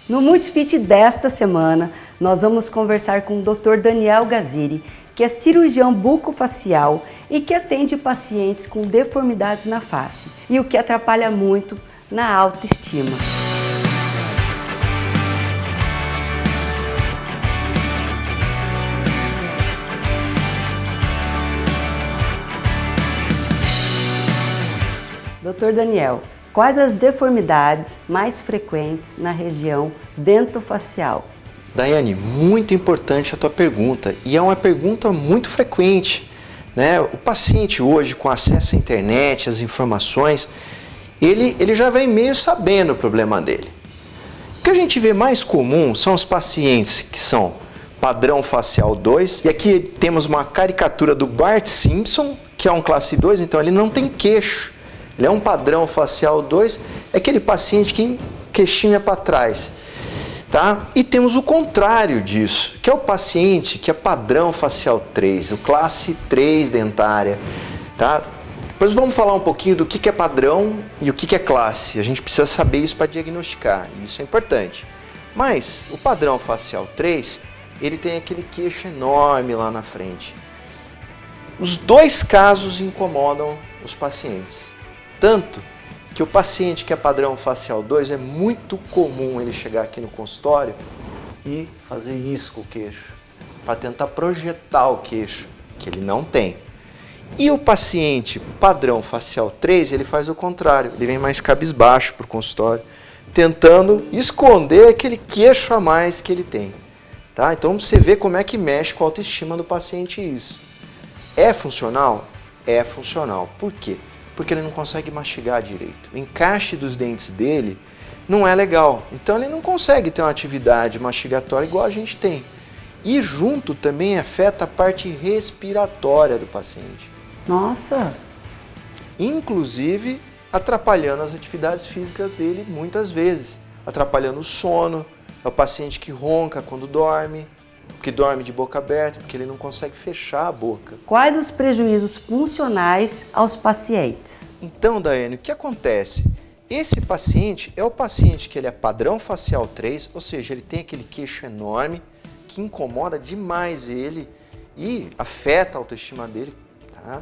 No Multifit desta semana, nós vamos conversar com o Dr. Daniel Gaziri, que é cirurgião bucofacial e que atende pacientes com deformidades na face, e o que atrapalha muito na autoestima. Dr. Daniel, quais as deformidades mais frequentes na região dentofacial? Daiane, muito importante a tua pergunta, e é uma pergunta muito frequente, né? O paciente hoje, com acesso à internet, às informações, ele já vem meio sabendo o problema dele. O que a gente vê mais comum são os pacientes que são padrão facial 2, e aqui temos uma caricatura do Bart Simpson, que é um classe 2, então ele não tem queixo. Ele é um padrão facial 2, é aquele paciente que queixinho é para trás. Tá? E temos o contrário disso, que é o paciente que é padrão facial 3, o classe 3 dentária. Tá? Depois vamos falar um pouquinho do que é padrão e o que é classe. A gente precisa saber isso para diagnosticar, isso é importante. Mas o padrão facial 3, ele tem aquele queixo enorme lá na frente. Os dois casos incomodam os pacientes. Tanto que o paciente que é padrão facial 2 é muito comum ele chegar aqui no consultório e fazer isso com o queixo, para tentar projetar o queixo, que ele não tem. E o paciente padrão facial 3, ele faz o contrário, ele vem mais cabisbaixo para o consultório, tentando esconder aquele queixo a mais que ele tem. Tá? Então você vê como é que mexe com a autoestima do paciente isso. É funcional? É funcional. Por quê? Porque ele não consegue mastigar direito. O encaixe dos dentes dele não é legal. Então ele não consegue ter uma atividade mastigatória igual a gente tem. E junto também afeta a parte respiratória do paciente. Nossa! Inclusive atrapalhando as atividades físicas dele muitas vezes. Atrapalhando o sono. É o paciente que ronca quando dorme. Que dorme de boca aberta, porque ele não consegue fechar a boca. Quais os prejuízos funcionais aos pacientes? Então, Daiane, o que acontece? Esse paciente é o paciente que ele é padrão facial 3, ou seja, ele tem aquele queixo enorme, que incomoda demais ele e afeta a autoestima dele. Tá?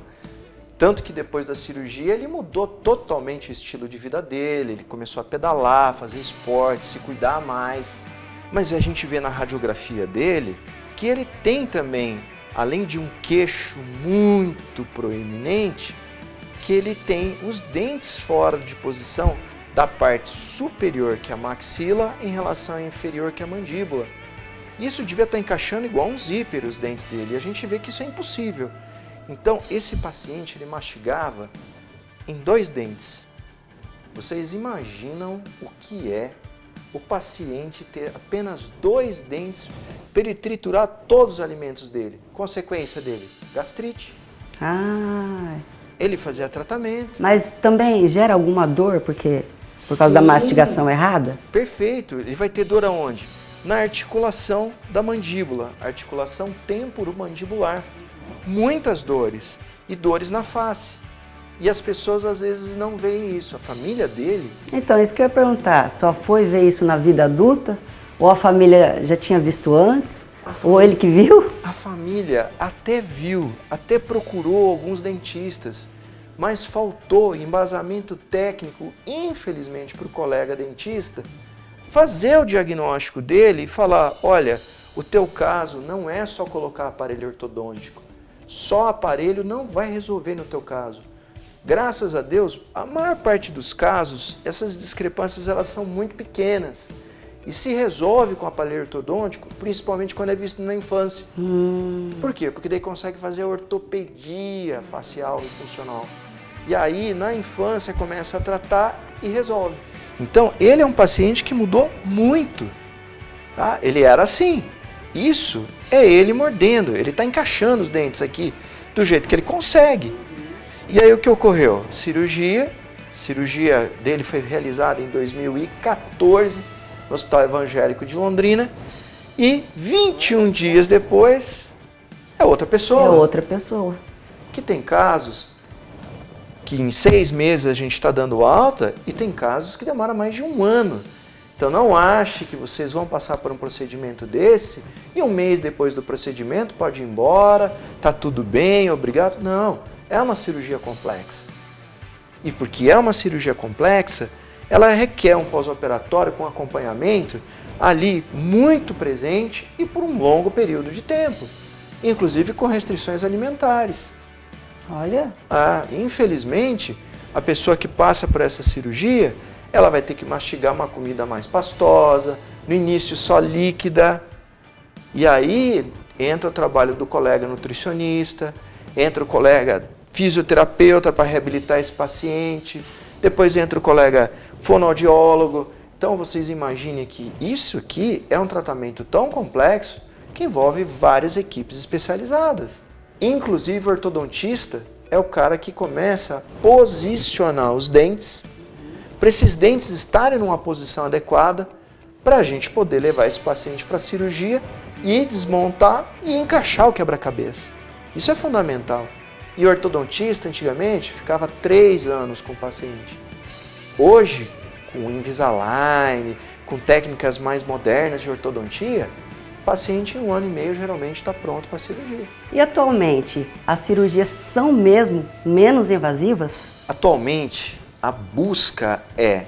Tanto que depois da cirurgia ele mudou totalmente o estilo de vida dele, ele começou a pedalar, fazer esporte, se cuidar mais. Mas a gente vê na radiografia dele que ele tem também, além de um queixo muito proeminente, que ele tem os dentes fora de posição da parte superior, que é a maxila, em relação à inferior, que é a mandíbula. Isso devia estar encaixando igual um zíper os dentes dele, e a gente vê que isso é impossível. Então, esse paciente, ele mastigava em 2 dentes. Vocês imaginam o que é o paciente ter apenas 2 dentes para ele triturar todos os alimentos dele. Consequência dele, gastrite. Ah. Ele fazia tratamento. Mas também gera alguma dor por causa da mastigação errada? Perfeito. Ele vai ter dor aonde? Na articulação da mandíbula, articulação temporomandibular. Muitas dores e dores na face. E as pessoas às vezes não veem isso, a família dele... Então, isso que eu ia perguntar, só foi ver isso na vida adulta? Ou a família já tinha visto antes? Ou ele que viu? A família até viu, até procurou alguns dentistas, mas faltou embasamento técnico, infelizmente, para o colega dentista, fazer o diagnóstico dele e falar, olha, o teu caso não é só colocar aparelho ortodôntico, só aparelho não vai resolver no teu caso. Graças a Deus, a maior parte dos casos, essas discrepâncias elas são muito pequenas e se resolve com aparelho ortodôntico, principalmente quando é visto na infância. Por quê? Porque daí consegue fazer a ortopedia facial e funcional. E aí, na infância, começa a tratar e resolve. Então, ele é um paciente que mudou muito. Tá? Ele era assim. Isso é ele mordendo, ele está encaixando os dentes aqui do jeito que ele consegue. E aí o que ocorreu? Cirurgia dele foi realizada em 2014 no Hospital Evangélico de Londrina e 21 dias depois é outra pessoa. É outra pessoa. Que tem casos que em 6 meses a gente está dando alta e tem casos que demora mais de 1 ano. Então não ache que vocês vão passar por um procedimento desse e um mês depois do procedimento pode ir embora, tá tudo bem, obrigado. Não, é uma cirurgia complexa. E porque é uma cirurgia complexa, ela requer um pós-operatório com acompanhamento ali muito presente e por um longo período de tempo, inclusive com restrições alimentares. Olha. Infelizmente, a pessoa que passa por essa cirurgia, ela vai ter que mastigar uma comida mais pastosa, no início só líquida, e aí entra o trabalho do colega nutricionista, entra o colega fisioterapeuta para reabilitar esse paciente, depois entra o colega fonoaudiólogo. Então vocês imaginem que isso aqui é um tratamento tão complexo que envolve várias equipes especializadas. Inclusive o ortodontista é o cara que começa a posicionar os dentes, para esses dentes estarem numa posição adequada, para a gente poder levar esse paciente para a cirurgia e desmontar e encaixar o quebra-cabeça. Isso é fundamental. E o ortodontista, antigamente, ficava 3 anos com o paciente. Hoje, com Invisalign, com técnicas mais modernas de ortodontia, o paciente em 1 ano e meio geralmente está pronto para a cirurgia. E atualmente, as cirurgias são mesmo menos invasivas? Atualmente, a busca é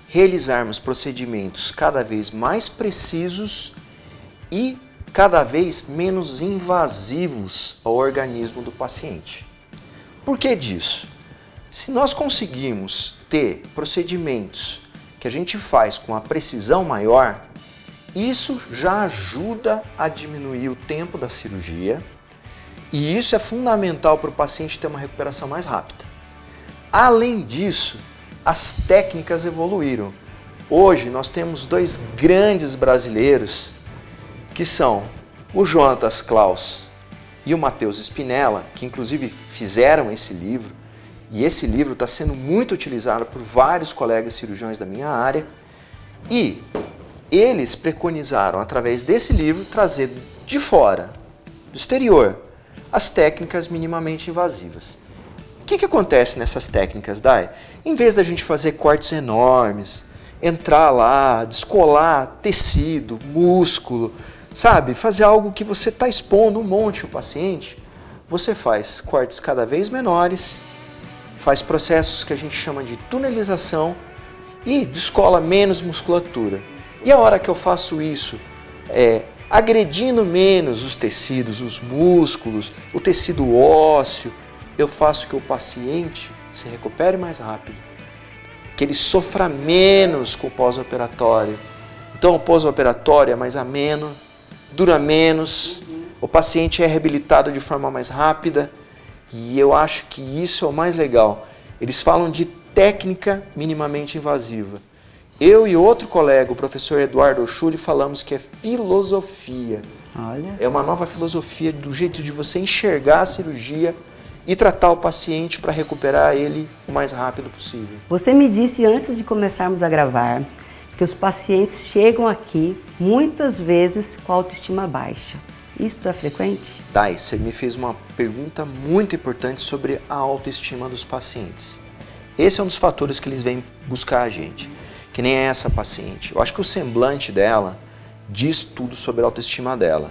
realizarmos procedimentos cada vez mais precisos e cada vez menos invasivos ao organismo do paciente. Por que disso? Se nós conseguirmos ter procedimentos que a gente faz com a precisão maior, isso já ajuda a diminuir o tempo da cirurgia e isso é fundamental para o paciente ter uma recuperação mais rápida. Além disso, as técnicas evoluíram. Hoje nós temos 2 grandes brasileiros que são o Jonatas Klaus e o Matheus Spinella, que inclusive fizeram esse livro, e esse livro está sendo muito utilizado por vários colegas cirurgiões da minha área, e eles preconizaram, através desse livro, trazer de fora, do exterior, as técnicas minimamente invasivas. O que acontece nessas técnicas, Dai? Em vez da gente fazer cortes enormes, entrar lá, descolar tecido, músculo, sabe, fazer algo que você está expondo um monte o paciente, você faz cortes cada vez menores, faz processos que a gente chama de tunelização e descola menos musculatura. E a hora que eu faço isso, agredindo menos os tecidos, os músculos, o tecido ósseo, eu faço que o paciente se recupere mais rápido, que ele sofra menos com o pós-operatório. Então o pós-operatório é mais ameno, dura menos, o paciente é reabilitado de forma mais rápida e eu acho que isso é o mais legal. Eles falam de técnica minimamente invasiva. Eu e outro colega, o professor Eduardo Oshuli, falamos que é filosofia. Olha. É uma nova filosofia do jeito de você enxergar a cirurgia e tratar o paciente para recuperar ele o mais rápido possível. Você me disse antes de começarmos a gravar que os pacientes chegam aqui muitas vezes com a autoestima baixa. Isso é frequente? Dai, você me fez uma pergunta muito importante sobre a autoestima dos pacientes. Esse é um dos fatores que eles vêm buscar a gente, que nem essa paciente. Eu acho que o semblante dela diz tudo sobre a autoestima dela.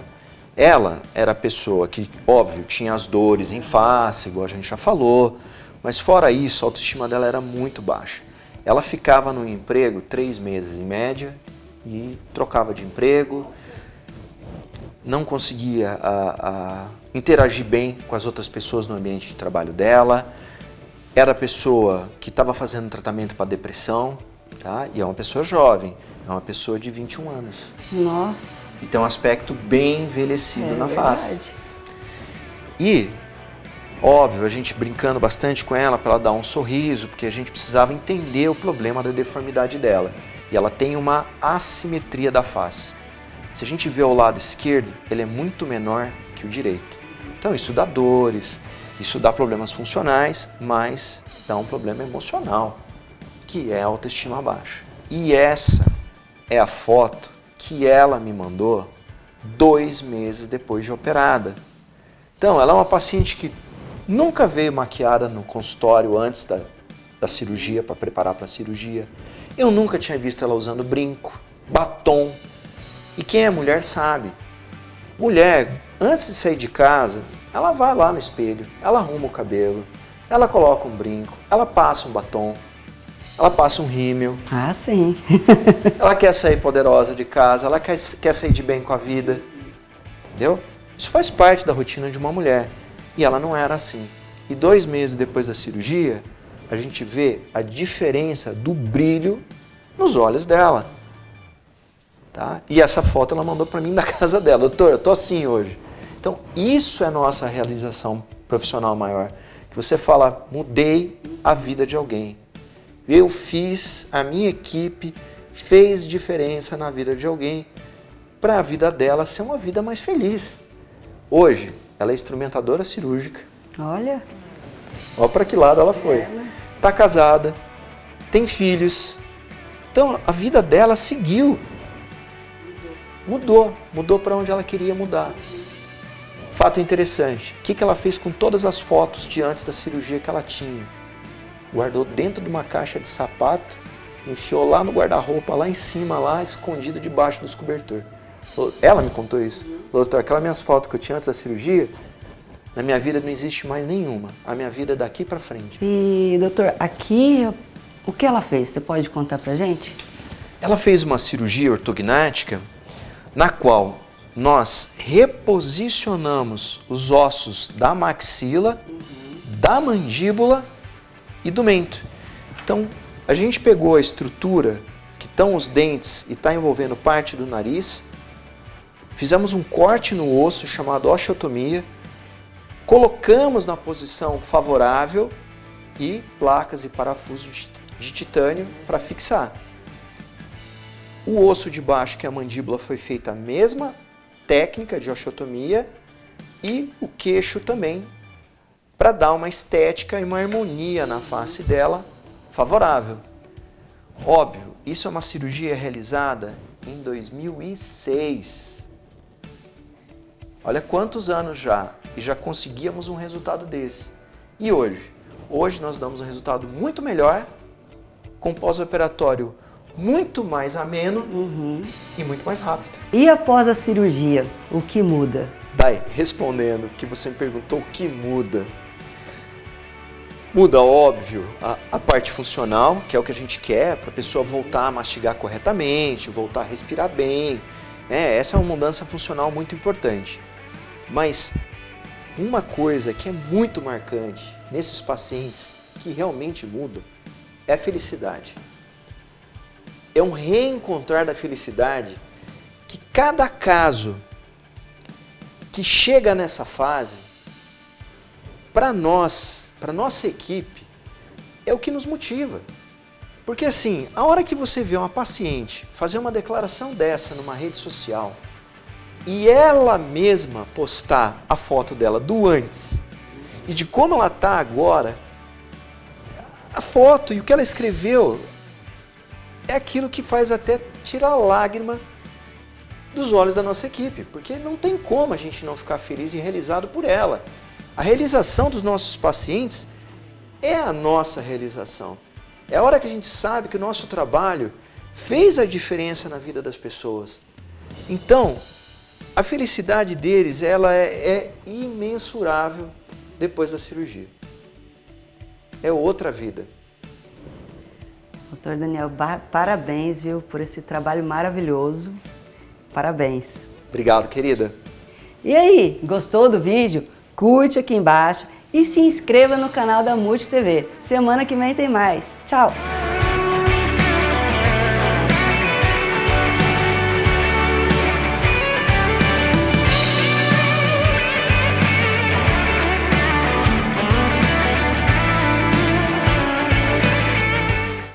Ela era a pessoa que, óbvio, tinha as dores em face, igual a gente já falou, mas fora isso, a autoestima dela era muito baixa. Ela ficava no emprego 3 meses em média e trocava de emprego, não conseguia interagir bem com as outras pessoas no ambiente de trabalho dela, era a pessoa que estava fazendo tratamento para depressão, tá? E é uma pessoa jovem, é uma pessoa de 21 anos. Nossa. E tem um aspecto bem envelhecido na face. E, óbvio, a gente brincando bastante com ela para ela dar um sorriso, porque a gente precisava entender o problema da deformidade dela. E ela tem uma assimetria da face. Se a gente vê o lado esquerdo, ele é muito menor que o direito. Então isso dá dores, isso dá problemas funcionais, mas dá um problema emocional, que é a autoestima baixa. E essa é a foto que ela me mandou 2 meses depois de operada. Então, ela é uma paciente que nunca veio maquiada no consultório antes da cirurgia, para preparar para a cirurgia. Eu nunca tinha visto ela usando brinco. batom. E quem é mulher sabe. Mulher, antes de sair de casa, ela vai lá no espelho, ela arruma o cabelo, ela coloca um brinco, ela passa um batom, ela passa um rímel. Ah, sim. Ela quer sair poderosa de casa, ela quer sair de bem com a vida. Entendeu? Isso faz parte da rotina de uma mulher. E ela não era assim. E 2 meses depois da cirurgia, a gente vê a diferença do brilho nos olhos dela. Tá? E essa foto ela mandou para mim da casa dela. Doutor, eu tô assim hoje. Então, isso é nossa realização profissional maior. Que você fala, mudei a vida de alguém. Eu fiz, a minha equipe fez diferença na vida de alguém para a vida dela ser uma vida mais feliz. Hoje, ela é instrumentadora cirúrgica. Olha. Olha para que lado ela foi. Está casada, tem filhos. Então, a vida dela seguiu. Mudou para onde ela queria mudar. Fato interessante, o que ela fez com todas as fotos de antes da cirurgia que ela tinha? Guardou dentro de uma caixa de sapato, enfiou lá no guarda-roupa, lá em cima, lá escondido debaixo dos cobertores. Ela me contou isso. Doutor, aquelas minhas fotos que eu tinha antes da cirurgia, na minha vida não existe mais nenhuma. A minha vida é daqui para frente. E, doutor, aqui, o que ela fez? Você pode contar pra gente? Ela fez uma cirurgia ortognática na qual nós reposicionamos os ossos da maxila, da mandíbula e do mento. Então, a gente pegou a estrutura que estão os dentes e está envolvendo parte do nariz, fizemos um corte no osso chamado osteotomia, colocamos na posição favorável e placas e parafusos de titânio para fixar. O osso de baixo, que é a mandíbula, foi feita a mesma técnica de osteotomia e o queixo também, para dar uma estética e uma harmonia na face dela favorável. Óbvio, isso é uma cirurgia realizada em 2006. Olha quantos anos já, e já conseguíamos um resultado desse. E hoje? Hoje nós damos um resultado muito melhor, com pós-operatório muito mais ameno e muito mais rápido. E após a cirurgia, o que muda? Dai, respondendo que você me perguntou o que muda. Muda, óbvio, a parte funcional, que é o que a gente quer, para a pessoa voltar a mastigar corretamente, voltar a respirar bem. Essa é uma mudança funcional muito importante. Mas uma coisa que é muito marcante nesses pacientes, que realmente muda, é a felicidade. É um reencontrar da felicidade que cada caso que chega nessa fase, para nós, para nossa equipe, é o que nos motiva. Porque assim, a hora que você vê uma paciente fazer uma declaração dessa numa rede social e ela mesma postar a foto dela do antes e de como ela está agora, a foto e o que ela escreveu é aquilo que faz até tirar a lágrima dos olhos da nossa equipe, porque não tem como a gente não ficar feliz e realizado por ela. A realização dos nossos pacientes é a nossa realização. É a hora que a gente sabe que o nosso trabalho fez a diferença na vida das pessoas. Então, a felicidade deles ela é imensurável depois da cirurgia. É outra vida. Doutor Daniel, parabéns, viu, por esse trabalho maravilhoso. Parabéns. Obrigado, querida. E aí, gostou do vídeo? Curte aqui embaixo e se inscreva no canal da Multi TV. Semana que vem tem mais. Tchau!